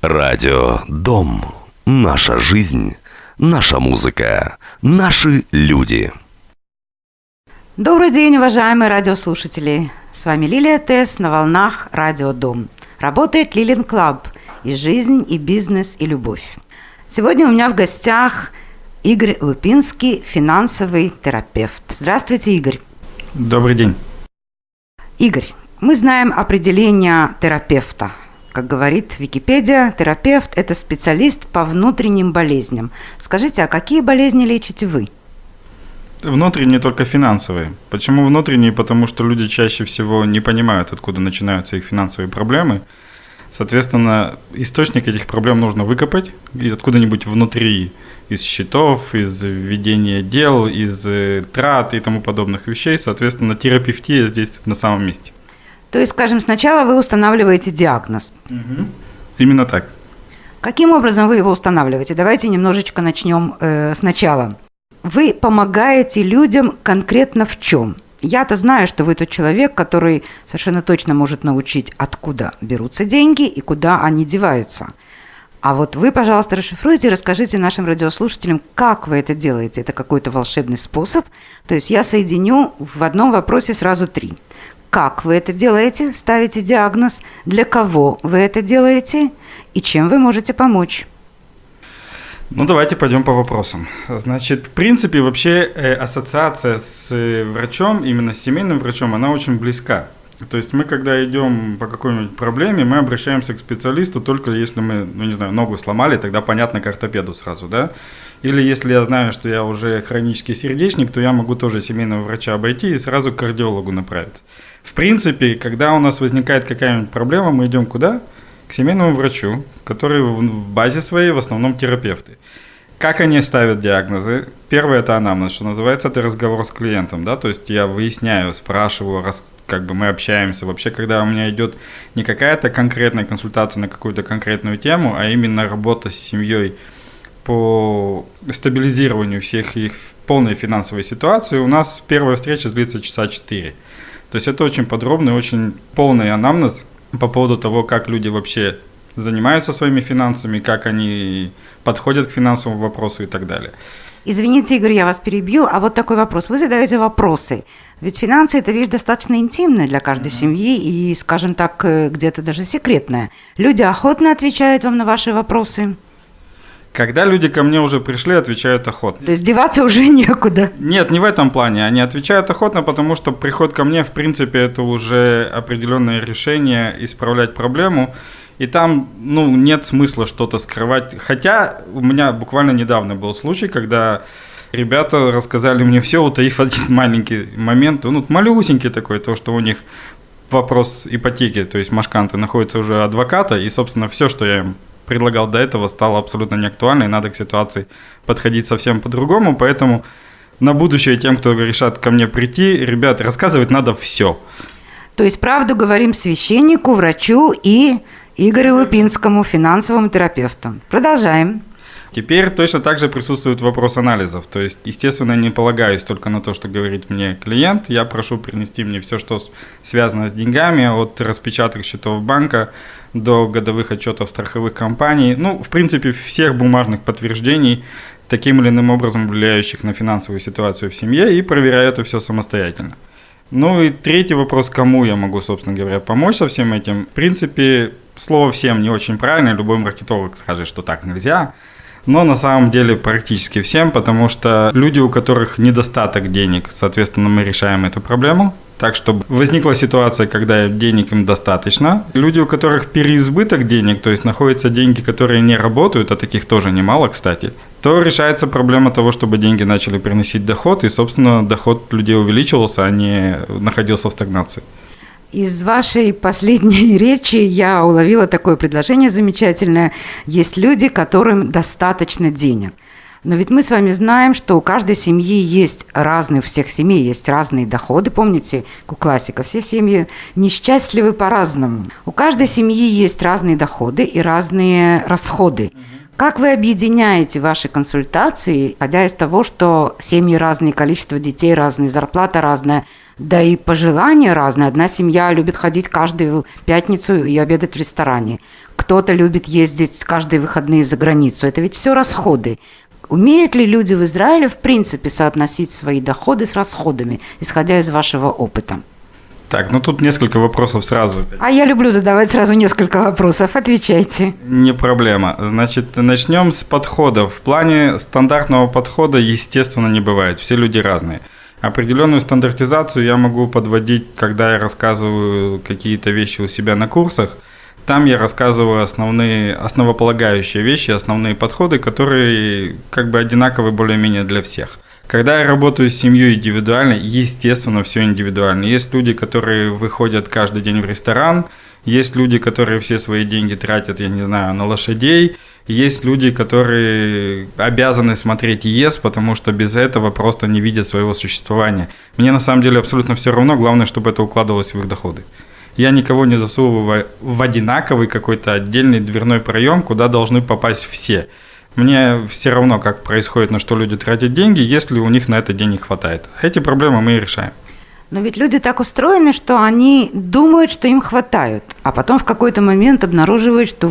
Радио «Дом». Наша жизнь, наша музыка, наши люди. Добрый день, уважаемые радиослушатели. С вами Лилия Тесс на волнах Радио «Дом». Работает Лилин Клаб. И жизнь, и бизнес, и любовь. Сегодня у меня в гостях Игорь Лупинский, финансовый терапевт. Здравствуйте, Игорь. Добрый день. Игорь, мы знаем определение терапевта. Как говорит Википедия, терапевт – это специалист по внутренним болезням. Скажите, а какие болезни лечите вы? Внутренние только финансовые. Почему внутренние? Потому что люди чаще всего не понимают, откуда начинаются их финансовые проблемы. Соответственно, источник этих проблем нужно выкопать откуда-нибудь внутри, из счетов, из ведения дел, из трат и тому подобных вещей. Соответственно, терапевтия здесь на самом месте. То есть, скажем, сначала вы устанавливаете диагноз. Угу. Именно так. Каким образом вы его устанавливаете? Давайте немножечко начнем сначала. Вы помогаете людям конкретно в чем? Я-то знаю, что вы тот человек, который совершенно точно может научить, откуда берутся деньги и куда они деваются. А вот вы, пожалуйста, расшифруйте и расскажите нашим радиослушателям, как вы это делаете. Это какой-то волшебный способ. То есть я соединю в одном вопросе сразу три. Как вы это делаете, ставите диагноз, для кого вы это делаете и чем вы можете помочь? Ну, давайте пойдем по вопросам. Значит, в принципе, вообще ассоциация с врачом, именно с семейным врачом, она очень близка. То есть мы, когда идем по какой-нибудь проблеме, мы обращаемся к специалисту только если мы, ногу сломали, тогда понятно, к ортопеду сразу, да? Или если я знаю, что я уже хронический сердечник, то я могу тоже семейного врача обойти и сразу к кардиологу направиться. В принципе, когда у нас возникает какая-нибудь проблема, мы идем куда? К семейному врачу, который в базе своей в основном терапевты. Как они ставят диагнозы? Первое – это анамнез, что называется, это разговор с клиентом, да, то есть я выясняю, спрашиваю, мы общаемся. Вообще, когда у меня идет не какая-то конкретная консультация на какую-то конкретную тему, а именно работа с семьей по стабилизированию всех их полной финансовой ситуации, у нас первая встреча длится часа 4. То есть это очень подробный, очень полный анамнез по поводу того, как люди вообще занимаются своими финансами, как они подходят к финансовому вопросу и так далее. Извините, Игорь, я вас перебью, а вот такой вопрос. Вы задаете вопросы. Ведь финансы – это вещь достаточно интимная для каждой семьи и, скажем так, где-то даже секретная. Люди охотно отвечают вам на ваши вопросы? Когда люди ко мне уже пришли, отвечают охотно. То есть деваться уже некуда? Нет, не в этом плане. Они отвечают охотно, потому что приход ко мне, в принципе, это уже определенное решение исправлять проблему. И там, нет смысла что-то скрывать. Хотя у меня буквально недавно был случай, когда ребята рассказали мне все, утаив один маленький момент, малюсенький такой, то, что у них вопрос ипотеки, то есть машканты, находится уже адвоката, и, собственно, все, что я им предлагал до этого, стало абсолютно неактуально, и надо к ситуации подходить совсем по-другому, поэтому на будущее тем, кто решат ко мне прийти, ребят, рассказывать надо все. То есть правду говорим священнику, врачу и Игорю Лупинскому, финансовому терапевту. Продолжаем. Теперь точно так же присутствует вопрос анализов. То есть, естественно, не полагаюсь только на то, что говорит мне клиент. Я прошу принести мне все, что связано с деньгами, от распечаток счетов банка до годовых отчетов страховых компаний. В принципе, всех бумажных подтверждений, таким или иным образом влияющих на финансовую ситуацию в семье, и проверяю это все самостоятельно. И третий вопрос, кому я могу, собственно говоря, помочь со всем этим. В принципе, слово «всем» не очень правильно, любой маркетолог скажет, что так нельзя. Но на самом деле практически всем, потому что люди, у которых недостаток денег, соответственно, мы решаем эту проблему. Так, чтобы возникла ситуация, когда денег им достаточно. Люди, у которых переизбыток денег, то есть находятся деньги, которые не работают, а таких тоже немало, кстати, то решается проблема того, чтобы деньги начали приносить доход, и, собственно, доход людей увеличивался, а не находился в стагнации. Из вашей последней речи я уловила такое предложение замечательное. Есть люди, которым достаточно денег. Но ведь мы с вами знаем, что у каждой семьи есть разные, у всех семей есть разные доходы. Помните, у классика, все семьи несчастливы по-разному. У каждой семьи есть разные доходы и разные расходы. Как вы объединяете ваши консультации, исходя из того, что семьи разные, количество детей разные, зарплата разная, да и пожелания разные. Одна семья любит ходить каждую пятницу и обедать в ресторане. кто-то любит ездить каждые выходные за границу. Это ведь все расходы. Умеют ли люди в Израиле, в принципе, соотносить свои доходы с расходами, исходя из вашего опыта? Так, ну тут несколько вопросов сразу. А я люблю задавать сразу несколько вопросов. Отвечайте. Не проблема. Значит, начнем с подходов. В плане стандартного подхода, естественно, не бывает. Все люди разные. Определенную стандартизацию я могу подводить, когда я рассказываю какие-то вещи у себя на курсах. Там я рассказываю основополагающие вещи, основные подходы, которые как бы одинаковы более-менее для всех. Когда я работаю с семьей индивидуально, естественно, все индивидуально. Есть люди, которые выходят каждый день в ресторан, есть люди, которые все свои деньги тратят, я не знаю, на лошадей, есть люди, которые обязаны смотреть ЕС, потому что без этого просто не видят своего существования. Мне на самом деле абсолютно все равно, главное, чтобы это укладывалось в их доходы. Я никого не засовываю в одинаковый какой-то отдельный дверной проем, куда должны попасть все. Мне все равно, как происходит, на что люди тратят деньги, если у них на это денег хватает. Эти проблемы мы и решаем. Но ведь люди так устроены, что они думают, что им хватает, а потом в какой-то момент обнаруживают, что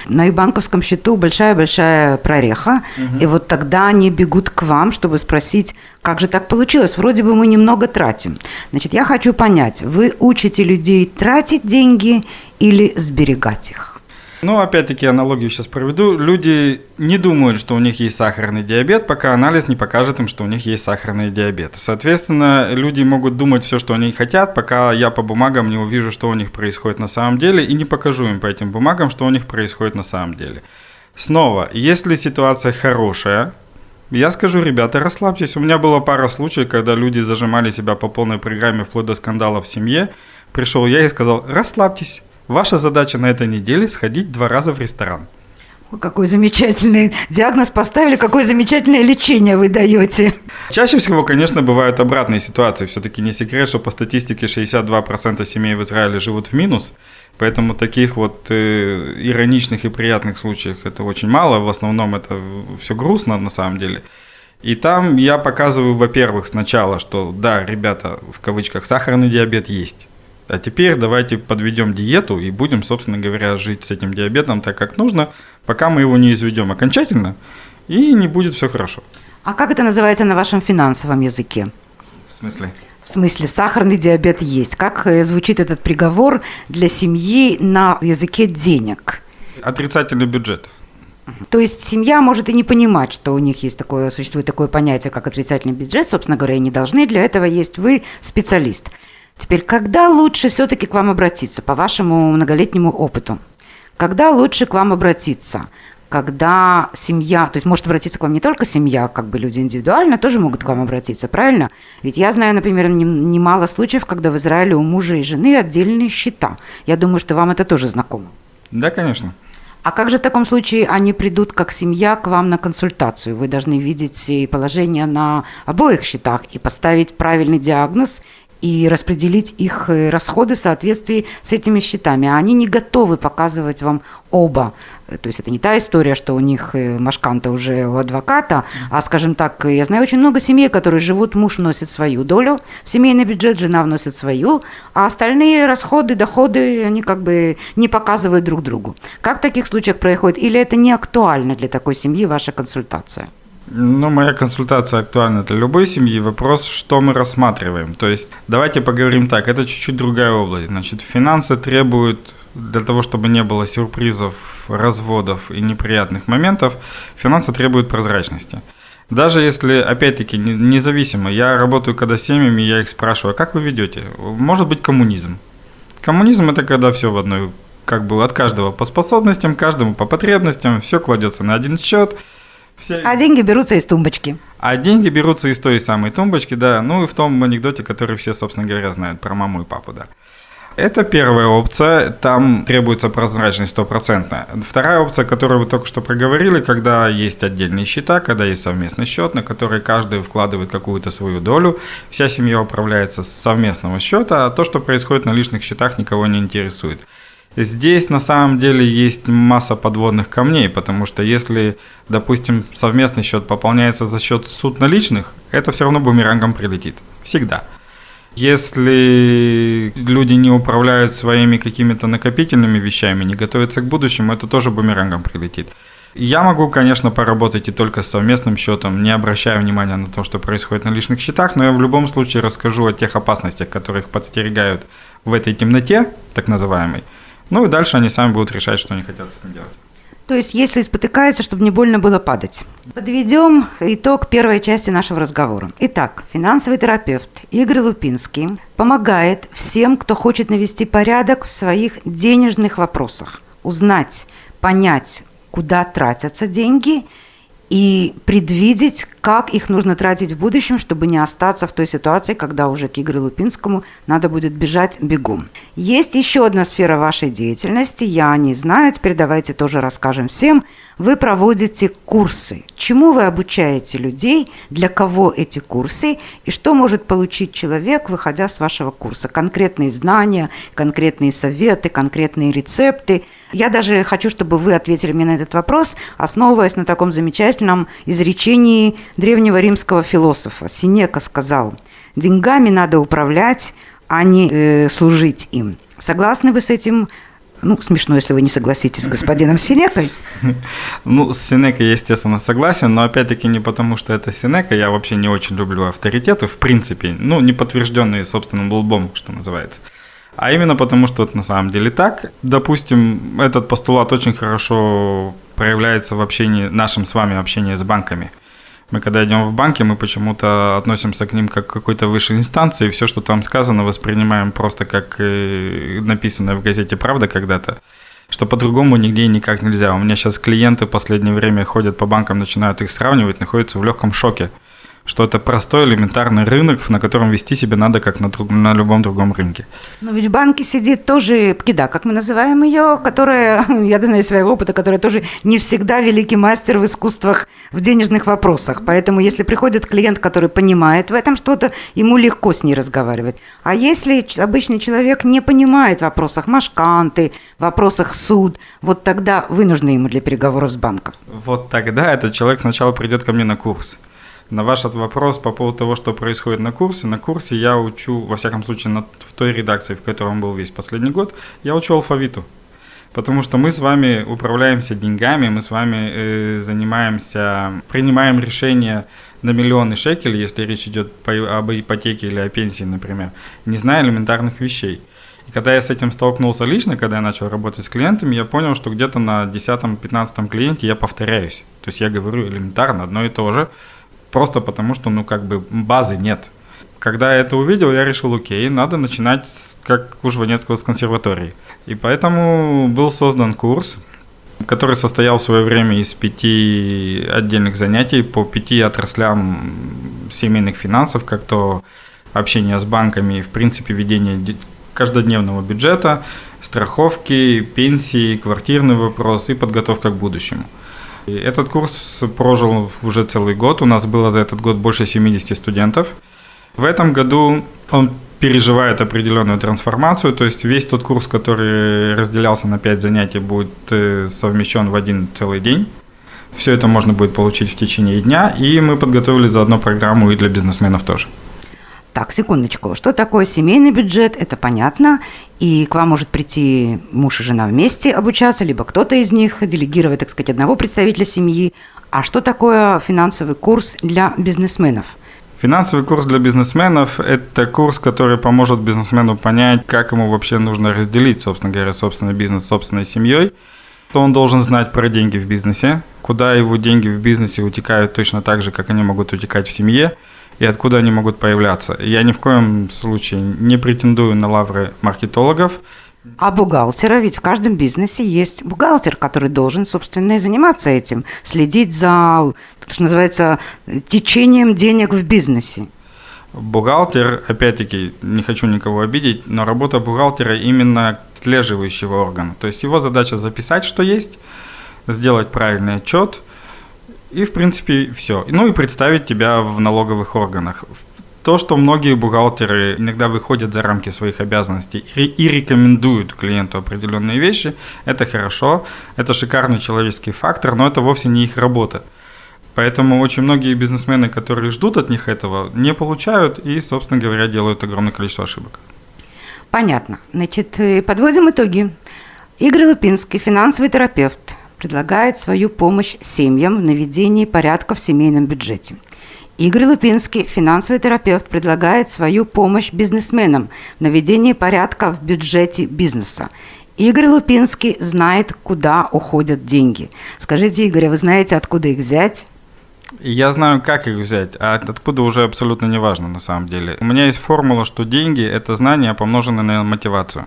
на их банковском счету большая-большая прореха, и вот тогда они бегут к вам, чтобы спросить, как же так получилось, вроде бы мы немного тратим. Значит, я хочу понять, вы учите людей тратить деньги или сберегать их? Ну, опять-таки, аналогию сейчас проведу. Люди не думают, что у них есть сахарный диабет, пока анализ не покажет им, что у них есть сахарный диабет. Соответственно, люди могут думать все, что они хотят, пока я по бумагам не увижу, что у них происходит на самом деле, и не покажу им по этим бумагам, что у них происходит на самом деле. Снова, если ситуация хорошая, я скажу, ребята, расслабьтесь. У меня была пара случаев, когда люди зажимали себя по полной программе вплоть до скандала в семье. Пришел я и сказал, расслабьтесь. Ваша задача на этой неделе сходить 2 раза в ресторан. Какой замечательный диагноз поставили, какое замечательное лечение вы даете. Чаще всего, конечно, бывают обратные ситуации. Все-таки не секрет, что по статистике 62% семей в Израиле живут в минус. Поэтому таких вот ироничных и приятных случаев это очень мало. В основном это все грустно на самом деле. И там я показываю, во-первых, сначала, что да, ребята, в кавычках, сахарный диабет есть. А теперь давайте подведем диету и будем, собственно говоря, жить с этим диабетом так, как нужно, пока мы его не изведем окончательно, и не будет все хорошо. А как это называется на вашем финансовом языке? В смысле? В смысле, сахарный диабет есть. Как звучит этот приговор для семьи на языке денег? Отрицательный бюджет. То есть семья может и не понимать, что у них существует такое понятие, как отрицательный бюджет, собственно говоря, и не должны. Для этого есть вы специалист. Теперь, когда лучше все-таки к вам обратиться, по вашему многолетнему опыту? Когда лучше к вам обратиться? Когда семья, то есть может обратиться к вам не только семья, как бы люди индивидуально тоже могут к вам обратиться, правильно? Ведь я знаю, например, немало случаев, когда в Израиле у мужа и жены отдельные счета. Я думаю, что вам это тоже знакомо. Да, конечно. А как же в таком случае они придут как семья к вам на консультацию? Вы должны видеть положение на обоих счетах и поставить правильный диагноз и распределить их расходы в соответствии с этими счетами. А они не готовы показывать вам оба. То есть это не та история, что у них машканта уже у адвоката, а, скажем так, я знаю очень много семей, которые живут, муж вносит свою долю в семейный бюджет, жена вносит свою, а остальные расходы, доходы, они как бы не показывают друг другу. Как в таких случаях происходит? Или это не актуально для такой семьи, ваша консультация? Ну, моя консультация актуальна для любой семьи. Вопрос, что мы рассматриваем. То есть, давайте поговорим так, это чуть-чуть другая область. Значит, финансы требуют, для того, чтобы не было сюрпризов, разводов и неприятных моментов, финансы требуют прозрачности. Даже если, опять-таки, независимо, я работаю когда с семьями, я их спрашиваю, а как вы ведете? Может быть, коммунизм. Коммунизм – это когда все в одной, как бы от каждого по способностям, каждому по потребностям, все кладется на один счет. А деньги берутся из тумбочки. А деньги берутся из той самой тумбочки, да, ну и в том анекдоте, который все, собственно говоря, знают про маму и папу, да. Это первая опция, там требуется прозрачность 100%. Вторая опция, которую вы только что проговорили, когда есть отдельные счета, когда есть совместный счет, на который каждый вкладывает какую-то свою долю, вся семья управляется с совместного счета, а то, что происходит на личных счетах, никого не интересует. Здесь на самом деле есть масса подводных камней, потому что если, допустим, совместный счет пополняется за счет суд наличных, это все равно бумерангом прилетит. Всегда. Если люди не управляют своими какими-то накопительными вещами, не готовятся к будущему, это тоже бумерангом прилетит. Я могу, конечно, поработать и только с совместным счетом, не обращая внимания на то, что происходит на личных счетах, но я в любом случае расскажу о тех опасностях, которые их подстерегают в этой темноте, так называемой. Ну и дальше они сами будут решать, что они хотят с этим делать. То есть, если спотыкаются, чтобы не больно было падать. Подведем итог первой части нашего разговора. Итак, финансовый терапевт Игорь Лупинский помогает всем, кто хочет навести порядок в своих денежных вопросах, узнать, понять, куда тратятся деньги и предвидеть, как их нужно тратить в будущем, чтобы не остаться в той ситуации, когда уже к Игорю Лупинскому надо будет бежать бегом. Есть еще одна сфера вашей деятельности, я не знаю, теперь давайте тоже расскажем всем. Вы проводите курсы. Чему вы обучаете людей, для кого эти курсы, и что может получить человек, выходя с вашего курса? Конкретные знания, конкретные советы, конкретные рецепты. Я даже хочу, чтобы вы ответили мне на этот вопрос, основываясь на таком замечательном изречении древнего римского философа. Сенека сказал: «Деньгами надо управлять, а не служить им». Согласны вы с этим? Ну, смешно, если вы не согласитесь с господином Сенекой. Ну, с Сенекой я, естественно, согласен, но опять-таки не потому, что это Сенека. Я вообще не очень люблю авторитеты, в принципе, ну, не подтвержденные собственным лбом, что называется. А именно потому, что это на самом деле так. Допустим, этот постулат очень хорошо проявляется в общении, нашем с вами общении с банками. Мы когда идем в банки, мы почему-то относимся к ним как к какой-то высшей инстанции, и все, что там сказано, воспринимаем просто как написанное в газете «Правда» когда-то, что по-другому нигде и никак нельзя. У меня сейчас клиенты в последнее время ходят по банкам, начинают их сравнивать, находятся в легком шоке, что это простой элементарный рынок, на котором вести себя надо, как на любом другом рынке. Но ведь в банке сидит тоже пкида, как мы называем ее, которая, я знаю из своего опыта, которая тоже не всегда великий мастер в искусствах, в денежных вопросах. Поэтому если приходит клиент, который понимает в этом что-то, ему легко с ней разговаривать. А если обычный человек не понимает в вопросах машканты, в вопросах суд, вот тогда вы нужны ему для переговоров с банком. Вот тогда этот человек сначала придет ко мне на курс. На ваш вопрос по поводу того, что происходит на курсе я учу, во всяком случае, в той редакции, в которой он был весь последний год, я учу алфавиту. Потому что мы с вами управляемся деньгами, мы с вами занимаемся, принимаем решения на миллионы шекелей, если речь идет об ипотеке или о пенсии, например, не зная элементарных вещей. И когда я с этим столкнулся лично, когда я начал работать с клиентами, я понял, что где-то на 10-15 клиенте я повторяюсь. То есть я говорю элементарно одно и то же, просто потому что, базы нет. Когда я это увидел, я решил, окей, надо начинать как у Жванецкого с консерватории. И поэтому был создан курс, который состоял в свое время из 5 отдельных занятий по 5 отраслям семейных финансов, как то общение с банками, в принципе, ведение каждодневного бюджета, страховки, пенсии, квартирный вопрос и подготовка к будущему. И этот курс прожил уже целый год. У нас было за этот год больше 70 студентов. В этом году он переживает определенную трансформацию, то есть весь тот курс, который разделялся на 5 занятий, будет совмещен в один целый день. Все это можно будет получить в течение дня, и мы подготовили заодно программу и для бизнесменов тоже. Так, секундочку. Что такое семейный бюджет? Это понятно. И к вам может прийти муж и жена вместе обучаться, либо кто-то из них делегировать, так сказать, одного представителя семьи. А что такое финансовый курс для бизнесменов? Финансовый курс для бизнесменов – это курс, который поможет бизнесмену понять, как ему вообще нужно разделить, собственно говоря, собственный бизнес с собственной семьей. Что он должен знать про деньги в бизнесе, куда его деньги в бизнесе утекают точно так же, как они могут утекать в семье, и откуда они могут появляться. Я ни в коем случае не претендую на лавры маркетологов. А бухгалтера, ведь в каждом бизнесе есть бухгалтер, который должен, собственно, и заниматься этим, следить за, что называется, течением денег в бизнесе. Бухгалтер, опять-таки, не хочу никого обидеть, но работа бухгалтера именно отслеживающего органа. То есть его задача записать, что есть, сделать правильный отчет, и, в принципе, все. Ну и представить тебя в налоговых органах. То, что многие бухгалтеры иногда выходят за рамки своих обязанностей и рекомендуют клиенту определенные вещи, это хорошо, это шикарный человеческий фактор, но это вовсе не их работа. Поэтому очень многие бизнесмены, которые ждут от них этого, не получают и, собственно говоря, делают огромное количество ошибок. Понятно. Значит, подводим итоги. Игорь Лупинский, финансовый терапевт, предлагает свою помощь семьям в наведении порядка в семейном бюджете. Игорь Лупинский, финансовый терапевт, предлагает свою помощь бизнесменам в наведении порядка в бюджете бизнеса. Игорь Лупинский знает, куда уходят деньги. Скажите, Игорь, а вы знаете, откуда их взять? Я знаю, как их взять, а откуда уже абсолютно не важно на самом деле. У меня есть формула, что деньги – это знания, помноженные на мотивацию.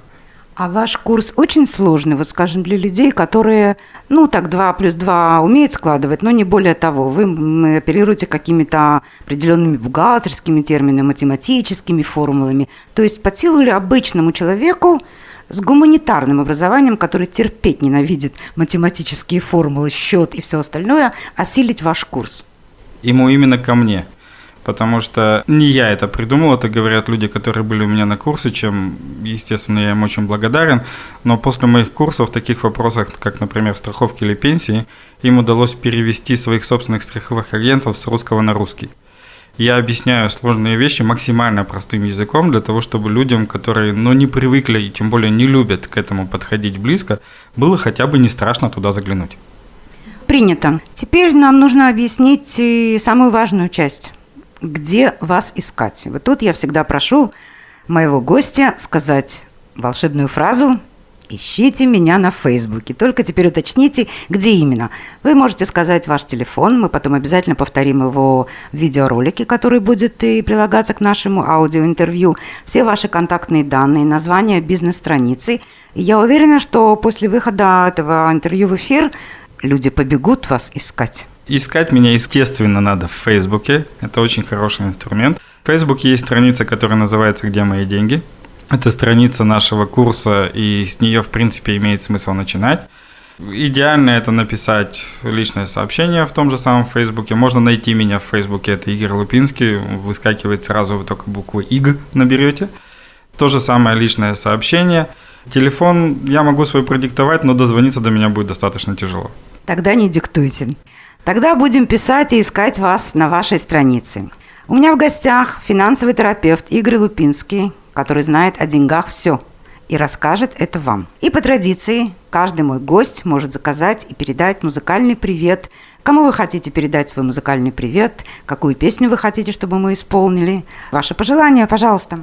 А ваш курс очень сложный, вот скажем, для людей, которые, 2 плюс 2 умеют складывать, но не более того. Вы оперируете какими-то определенными бухгалтерскими терминами, математическими формулами. То есть под силу ли обычному человеку с гуманитарным образованием, который терпеть ненавидит математические формулы, счет и все остальное, осилить ваш курс? Ему именно ко мне. Потому что не я это придумал, это говорят люди, которые были у меня на курсе, чем, естественно, я им очень благодарен. Но после моих курсов в таких вопросах, как, например, страховки или пенсии, им удалось перевести своих собственных страховых агентов с русского на русский. Я объясняю сложные вещи максимально простым языком для того, чтобы людям, которые не привыкли и тем более не любят к этому подходить близко, было хотя бы не страшно туда заглянуть. Принято. Теперь нам нужно объяснить самую важную часть. Где вас искать? Вот тут я всегда прошу моего гостя сказать волшебную фразу «Ищите меня на Фейсбуке». Только теперь уточните, где именно. Вы можете сказать ваш телефон, мы потом обязательно повторим его в видеоролике, который будет и прилагаться к нашему аудиоинтервью, все ваши контактные данные, название бизнес-страницы. И я уверена, что после выхода этого интервью в эфир люди побегут вас искать. Искать меня, естественно, надо в Фейсбуке. Это очень хороший инструмент. В Фейсбуке есть страница, которая называется «Где мои деньги?». Это страница нашего курса, и с нее, в принципе, имеет смысл начинать. Идеально это написать личное сообщение в том же самом Фейсбуке. Можно найти меня в Фейсбуке, это Игорь Лупинский. Выскакивает сразу, вы только букву «ИГ» наберете. То же самое личное сообщение. Телефон я могу свой продиктовать, но дозвониться до меня будет достаточно тяжело. Тогда не диктуйте. Тогда будем писать и искать вас на вашей странице. У меня в гостях финансовый терапевт Игорь Лупинский, который знает о деньгах все и расскажет это вам. И по традиции каждый мой гость может заказать и передать музыкальный привет. Кому вы хотите передать свой музыкальный привет, какую песню вы хотите, чтобы мы исполнили. Ваши пожелания, пожалуйста.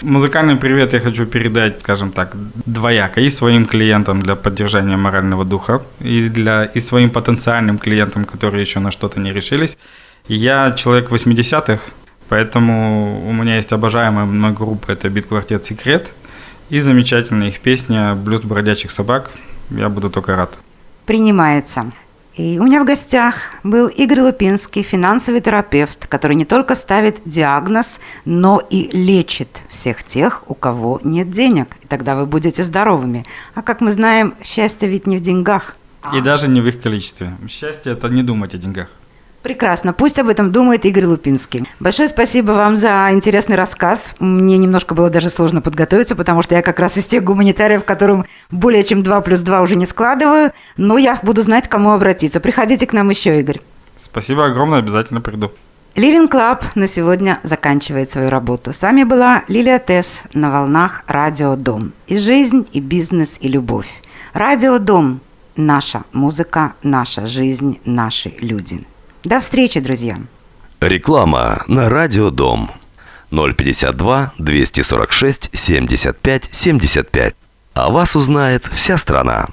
Музыкальный привет я хочу передать, скажем так, двояко. И своим клиентам для поддержания морального духа, и своим потенциальным клиентам, которые еще на что-то не решились. Я человек 80-х, поэтому у меня есть обожаемая мной группа, это бит-квартет «Секрет». И замечательная их песня «Блюз бродячих собак». Я буду только рад. Принимается. И у меня в гостях был Игорь Лупинский, финансовый терапевт, который не только ставит диагноз, но и лечит всех тех, у кого нет денег. И тогда вы будете здоровыми. А как мы знаем, счастье ведь не в деньгах. И даже не в их количестве. Счастье – это не думать о деньгах. Прекрасно. Пусть об этом думает Игорь Лупинский. Большое спасибо вам за интересный рассказ. Мне немножко было даже сложно подготовиться, потому что я как раз из тех гуманитариев, которым более чем 2 плюс 2 уже не складываю. Но я буду знать, к кому обратиться. Приходите к нам еще, Игорь. Спасибо огромное, обязательно приду. Living Club на сегодня заканчивает свою работу. С вами была Лилия Тесс на волнах Радио Дом. И жизнь, и бизнес, и любовь. Радио Дом. Наша музыка, наша жизнь, наши люди. До встречи, друзья. Реклама на Радио Дом. 052 246 75 75. О вас узнает вся страна.